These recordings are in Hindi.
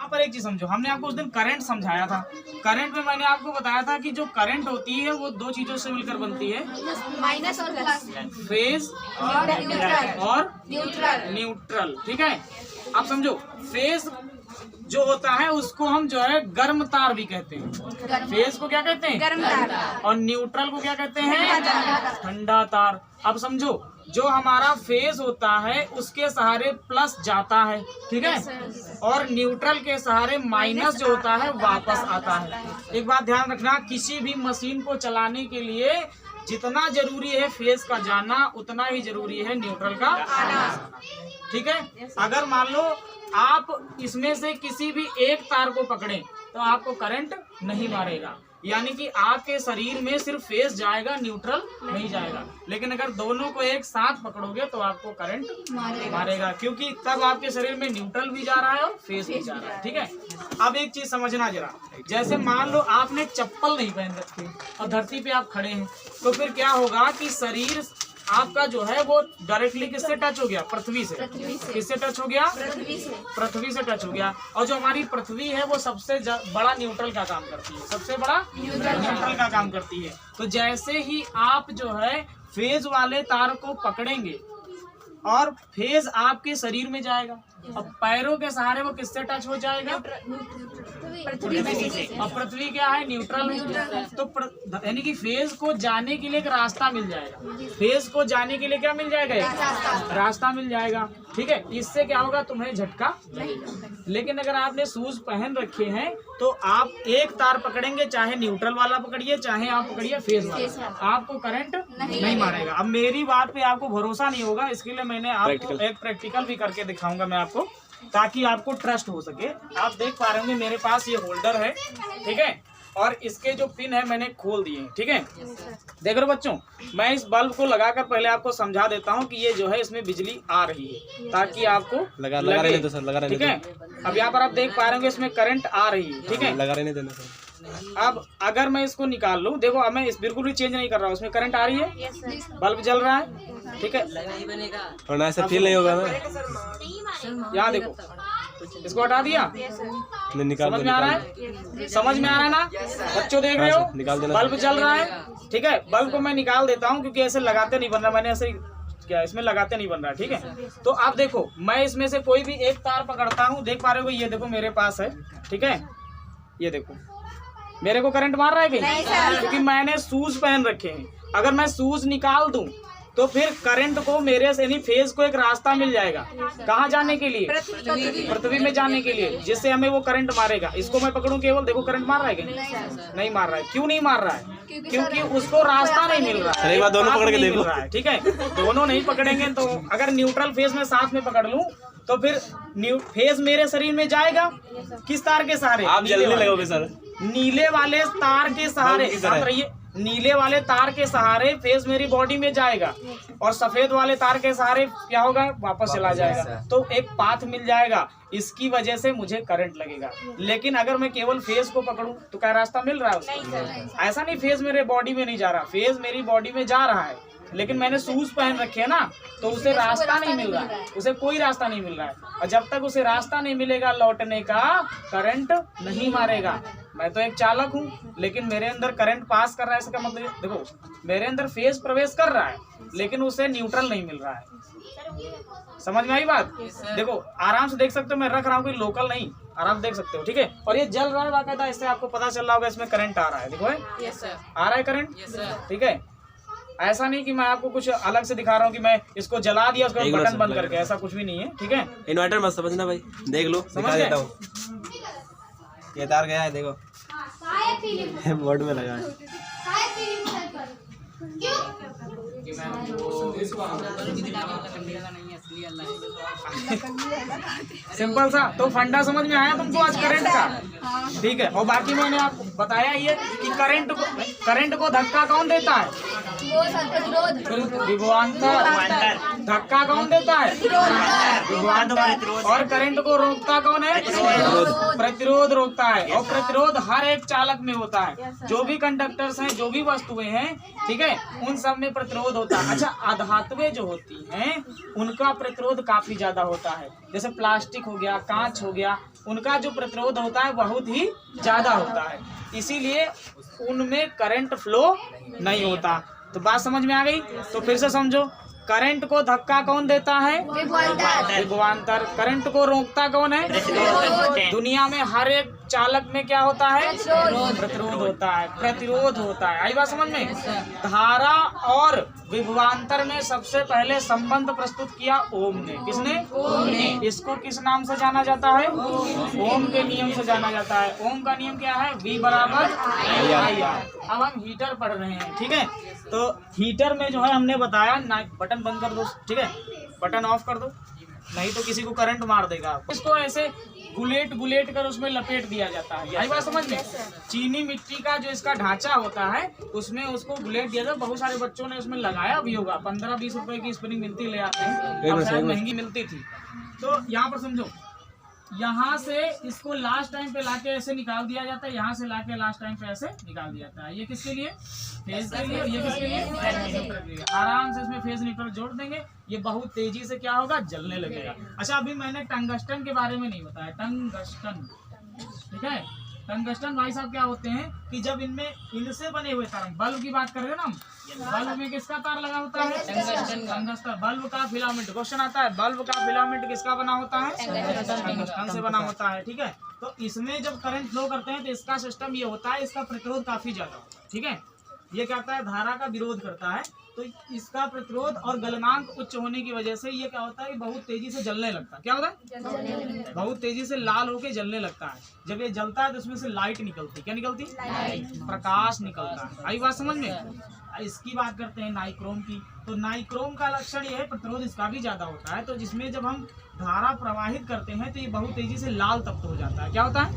यहाँ पर एक चीज समझो, हमने आपको उस दिन करंट समझाया था। करंट में मैंने आपको बताया था कि जो करंट होती है वो दो चीजों से मिलकर बनती है, माइनस और प्लस, फेज और न्यूट्रल। ठीक है, आप समझो, फेज जो होता है उसको हम जो है गर्म तार भी कहते हैं। फेज को क्या कहते हैं? गर्म तार। और न्यूट्रल को क्या कहते हैं? ठंडा तार। अब समझो, जो हमारा फेज होता है उसके सहारे प्लस जाता है, ठीक है, और न्यूट्रल के सहारे माइनस जो होता है वापस आता है। एक बात ध्यान रखना, किसी भी मशीन को चलाने के लिए जितना जरूरी है फेज का जाना, उतना ही जरूरी है न्यूट्रल का आना। ठीक है, अगर मान लो आप इसमें से किसी भी एक तार को पकड़ें तो आपको करंट नहीं मारेगा, यानी कि आपके शरीर में सिर्फ फेज जाएगा, न्यूट्रल नहीं जाएगा। लेकिन अगर दोनों को एक साथ पकड़ोगे तो आपको करंट मारेगा, क्योंकि तब आपके शरीर में न्यूट्रल भी जा रहा है और फेज भी जा रहा है। ठीक है, अब एक चीज समझना जरा, जैसे मान लो आपने चप्पल नहीं पहन रखी और धरती पे आप खड़े हैं, तो फिर क्या होगा कि शरीर आपका जो है वो डायरेक्टली किससे टच हो गया? पृथ्वी से। किससे टच हो गया? पृथ्वी से टच हो गया। और जो हमारी पृथ्वी है वो सबसे बड़ा न्यूट्रल का काम करती है, सबसे बड़ा न्यूट्रल का काम करती है। तो जैसे ही आप जो है फेज वाले तार को पकड़ेंगे और फेज आपके शरीर में जाएगा, और पैरों के सहारे वो किससे टच हो जाएगा? पृथ्वी से। और पृथ्वी क्या है? न्यूट्रल है। तो यानी कि फेज को जाने के लिए एक रास्ता मिल जाएगा। फेज को जाने के लिए क्या मिल जाएगा? एक रास्ता मिल जाएगा। ठीक है, इससे क्या होगा? तुम्हें झटका नहीं। लेकिन अगर आपने शूज पहन रखे हैं तो आप एक तार पकड़ेंगे, चाहे न्यूट्रल वाला पकड़िए चाहे आप पकड़िए फेज वाला, आपको करंट नहीं मारेगा। अब मेरी बात पे आपको भरोसा नहीं होगा, इसके लिए मैंने आपको एक प्रैक्टिकल भी करके दिखाऊंगा मैं आपको, ताकि आपको ट्रस्ट हो सके। आप देख पा रहे होंगे मेरे पास ये होल्डर है, ठीक है, और इसके जो पिन है मैंने खोल दिए हैं। ठीक है, देख रहे बच्चों, मैं इस बल्ब को लगाकर पहले आपको समझा देता हूँ कि ये जो है इसमें बिजली आ रही है, ताकि आपको लगा रहने दो सर, लगा रहने। ठीक है, अब यहाँ पर आप देख पा रहे होंगे इसमें करंट आ रही है। ठीक है, लगा रहने देना सर। अब अगर मैं इसको निकाल लूँ, देखो अब मैं इस बिल्कुल भी चेंज नहीं कर रहा हूँ, उसमें करंट आ रही है, बल्ब जल रहा है। ठीक है, और ना ऐसा फील नहीं होगा ना। यहाँ देखो, इसको हटा दिया, समझ में आ रहा है? समझ में आ रहा है ना बच्चों? देख रहे हो बल्ब जल रहा है। ठीक है, बल्ब को मैं निकाल देता हूँ क्योंकि ऐसे लगाते नहीं बन रहा, मैंने ऐसे क्या इसमें लगाते नहीं बन रहा। ठीक है, तो आप देखो, मैं इसमें से कोई भी एक तार पकड़ता हूँ, देख पा रहे हो, ये देखो मेरे पास है। ठीक है, ये देखो मेरे को करंट मार रहा है कहीं? क्योंकि मैंने शूज पहन रखे हैं। अगर मैं शूज निकाल दूं तो फिर करंट को मेरे यानी फेज को एक रास्ता मिल जाएगा, कहाँ जाने के लिए? पृथ्वी में जाने के लिए, जिससे हमें वो करंट मारेगा। इसको मैं पकड़ूं केवल, देखो करंट मार रहा है कहीं? नहीं मार रहा है। क्यों नहीं मार रहा है? क्योंकि उसको रास्ता नहीं मिल रहा है। दोनों पकड़ के देखो। ठीक है, दोनों नहीं पकड़ेंगे तो अगर न्यूट्रल फेज में साथ में पकड़ लूं तो फिर फेज मेरे शरीर में जाएगा किस तार के सहारे? आप जल्दी लगोगे सर। नीले वाले तार के सहारे, रहिए, नीले वाले तार के सहारे फेज मेरी बॉडी में जाएगा, और सफेद वाले तार के सहारे क्या होगा? वापस चला जाएगा। तो एक पाथ मिल जाएगा, इसकी वजह से मुझे करंट लगेगा। लेकिन अगर मैं केवल फेज को पकड़ूं तो क्या रास्ता मिल रहा है उसको? ऐसा नहीं, फेज मेरे बॉडी में नहीं जा रहा, फेज मेरी बॉडी में जा रहा है, लेकिन मैंने शूज पहन रखे हैं ना, तो उसे रास्ता नहीं मिल रहा है, उसे कोई रास्ता नहीं मिल रहा है। और जब तक उसे रास्ता नहीं मिलेगा लौटने का, करंट नहीं मारेगा। मैं तो एक चालक हूँ, लेकिन मेरे अंदर करंट पास कर रहा है, इसका मतलब देखो मेरे अंदर फेज प्रवेश कर रहा है, लेकिन उसे न्यूट्रल नहीं मिल रहा है। समझ में आई बात? देखो आराम से देख सकते हो, मैं रख रहा हूँ, कोई लोकल नहीं, आराम से देख सकते हो। ठीक है, और ये जल रहा है बाकायदा, इससे आपको पता चल रहा होगा इसमें करंट आ रहा है। देखो आ रहा है करंट। ठीक है, ऐसा नहीं कि मैं आपको कुछ अलग से दिखा रहा हूँ कि मैं इसको जला दिया उसका बटन बंद करके, ऐसा कुछ भी नहीं है। ठीक है, इन्वर्टर मत समझना भाई, देख लो, दिखा देता हूँ। ये तार गया है, देखो बोर्ड में लगा है। सिंपल सा तो फंडा समझ में आया तुमको आज करंट का? ठीक है, और बाकी मैंने आपको बताया ही है कि करंट को धक्का कौन देता है? विभवांतर। धक्का कौन देता है? और करंट को रोकता कौन है? प्रतिरोध रोकता है। और प्रतिरोध हर एक चालक में होता है। जो भी कंडक्टर्स हैं, जो भी वस्तुएं हैं, ठीक है, उन सब में प्रतिरोध होता है। अच्छा, अधातुएं जो होती हैं उनका प्रतिरोध काफी ज्यादा होता है। जैसे प्लास्टिक हो गया, कांच हो गया, उनका जो प्रतिरोध होता है बहुत ही ज्यादा होता है, इसीलिए उनमें करंट फ्लो नहीं होता। तो बात समझ में आ गई? तो फिर से समझो, करंट को धक्का कौन देता है? विभवांतर। करंट को रोकता कौन है? दुनिया में हर एक चालक में क्या होता है? प्रतिरोध होता है, प्रतिरोध होता है। आई बात समझ में? धारा और विभवांतर में सबसे पहले संबंध प्रस्तुत किया ओम ने। किसने? ओम ने। इसको किस नाम से जाना जाता है? ओम के नियम से जाना जाता है। ओम का नियम क्या है? V बराबर IR। अब हम हीटर पढ़ रहे हैं, ठीक है। तो हीटर में जो है हमने बताया, बटन बंद कर दो, ठीक है, बटन ऑफ कर दो, नहीं तो किसी को करंट मार देगा। इसको ऐसे गुलेट कर उसमें लपेट दिया जाता है। यही बात समझ में? चीनी मिट्टी का जो इसका ढांचा होता है उसमें उसको गुलेट दिया जाता है। बहुत सारे बच्चों ने उसमें लगाया भी होगा। 15-20 रुपए की स्प्रिंग मिलती, ले आते हैं, अब शायद महंगी मिलती थी। तो यहाँ पर समझो, यहाँ से इसको लास्ट टाइम पे लाके ऐसे निकाल दिया जाता है, यहाँ से लाके लास्ट टाइम पे ऐसे निकाल दिया जाता है। ये किसके लिए? फेज के लिए। ये किसके लिए? न्यूट्रल के लिए। आराम से इसमें फेज न्यूट्रल जोड़ देंगे, ये बहुत तेजी से क्या होगा? जलने लगेगा। अच्छा, अभी मैंने टंगस्टन के बारे में नहीं बताया। टंगस्टन, ठीक है। टंगस्टन भाई साहब क्या होते हैं कि जब इनमें इनसे बने हुए तार, बल्ब की बात कर रहे हैं ना हम, बल्ब में किसका तार लगा होता है? टंगस्टन। बल्ब का फिलामेंट, क्वेश्चन आता है, बल्ब का फिलामेंट किसका बना होता है? टंगस्टन से बना होता है, ठीक है। तो इसमें जब करंट फ्लो करते हैं तो इसका सिस्टम ये होता है, इसका प्रतिरोध काफी ज्यादा होता है, ठीक है। ये क्या करता है? धारा का विरोध करता है। तो इसका प्रतिरोध और गलनांक उच्च होने की वजह से ये क्या होता है कि बहुत तेजी से जलने लगता है। क्या होता है? बहुत तेजी से लाल होके जलने लगता है। जब ये जलता है तो इसमें से लाइट निकलती। क्या निकलती? प्रकाश निकलता है। आई बात समझ में? इसकी बात करते हैं नाइक्रोम की। तो नाइक्रोम का लक्षण ये है, प्रतिरोध इसका भी ज्यादा होता है। तो जिसमें जब हम धारा प्रवाहित करते हैं तो ये बहुत तेजी से लाल तप्त हो जाता है। क्या होता है?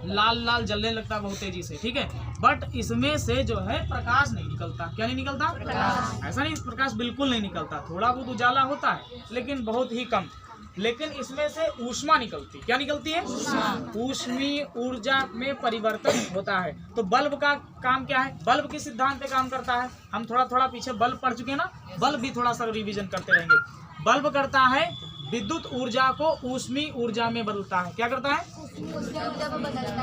लाल लाल जलने लगता है बहुत तेजी से, ठीक है। बट इसमें से जो है प्रकाश नहीं निकलता। क्या नहीं निकलता? ऐसा नहीं, प्रकाश बिल्कुल नहीं निकलता। थोड़ा बहुत उजाला होता है लेकिन बहुत ही कम। लेकिन इसमें से ऊष्मा निकलती। क्या निकलती है? ऊष्मीय ऊर्जा में परिवर्तन होता है। तो बल्ब का काम क्या है? बल्ब किस सिद्धांत पे काम करता है? हम थोड़ा पीछे बल्ब पढ़ चुके हैं ना, बल्ब भी थोड़ा सा रिवीजन करते रहेंगे। बल्ब करता है विद्युत ऊर्जा को ऊष्मीय ऊर्जा में बदलता है। क्या करता है?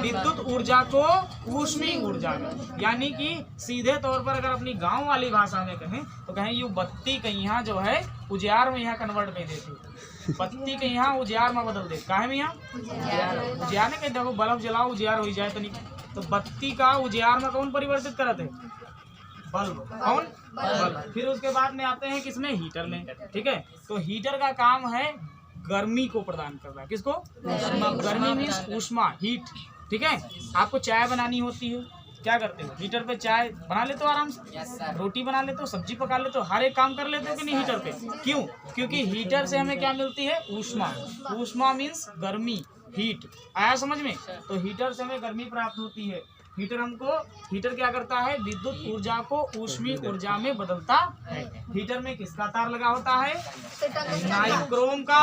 विद्युत ऊर्जा को ऊष्मीय ऊर्जा में। यानी कि सीधे तौर पर अगर अपनी गांव वाली भाषा में कहें तो कहें यू बत्ती के यहाँ जो है उजियार में यहाँ कन्वर्ट में देती, बत्ती के यहाँ उजियार में बदल दे। काहे में यहाँ उजियार ने कह देखो बल्ब जलाओ उजियार हो जाए, तो बत्ती का उजियार में कौन परिवर्तित करते हैं? बल्ब। कौन? बल्ब। फिर उसके बाद में आते हैं किसमें? हीटर में, ठीक है। तो हीटर का काम है गर्मी को प्रदान करना। किसको? गर्मी मीन्स ऊष्मा, हीट, ठीक है। आपको चाय बनानी होती है, क्या करते हो? हीटर पे चाय बना लेते हो आराम से, रोटी बना लेते हो, सब्जी पका लेते हो, हर एक काम कर लेते हो कि नहीं हीटर पे? क्यों? क्योंकि हीटर से हमें क्या मिलती है? ऊष्मा। ऊष्मा मीन्स गर्मी, हीट। आया समझ में? तो हीटर से हमें गर्मी प्राप्त होती है। हीटर क्या करता है? विद्युत ऊर्जा को ऊष्मीय ऊर्जा में बदलता है। हीटर में किसका तार लगा होता है? नाइक्रोम का।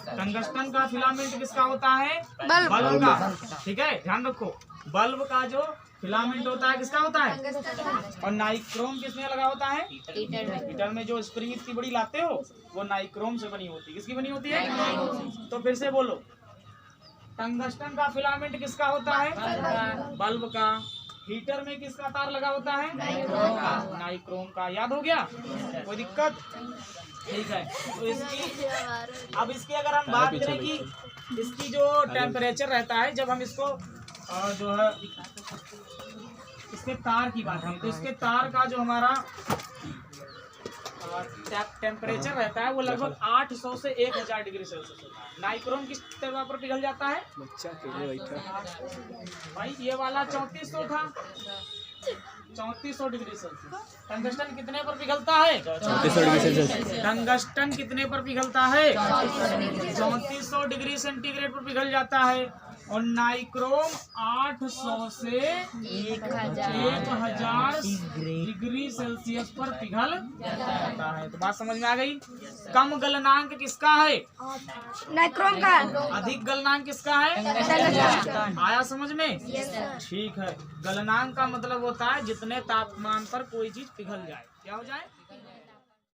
टंगस्टन का फिलामेंट किसका होता है? बल्ब का, ठीक है। ध्यान रखो, बल्ब का जो फिलामेंट होता है किसका होता है? और नाइक्रोम किसमें लगा होता है? हीटर में जो स्प्रिंग इतनी बड़ी लाते हो वो नाइक्रोम से बनी होती है। किसकी बनी होती है? तो फिर से बोलो, टंगस्टन का फिलामेंट किसका होता है? बल्ब का। हीटर में किसका तार लगा होता है? नाइक्रोम का। याद हो गया? कोई दिक्कत? ठीक है। तो इसकी अगर हम बात करें कि इसकी जो टेम्परेचर रहता है, जब हम इसको जो है इसके तार की बात करें तो इसके तार का जो हमारा टेम्परेचर रहता है वो लगभग 800 से 1000 डिग्री सेल्सियस होता है। नाइक्रोम किस जगह पर पिघल जाता है? भाई ये वाला 3400 था, 3400 डिग्री सेल्सियस। टंगस्टन कितने पर पिघलता है? 3400 डिग्री सेल्सियस। टंगस्टन कितने पर पिघलता है? 3400 डिग्री सेंटीग्रेड पर पिघल जाता है। और नाइक्रोम 800 से 1000 डिग्री सेल्सियस पर पिघल जाता है। तो बात समझ में आ गई। कम गलनांक किसका है? नाइक्रोम का। अधिक गलनांक किसका है? आया समझ में? ठीक है। गलनांक का मतलब होता है जितने तापमान पर कोई चीज पिघल जाए। क्या हो जाए?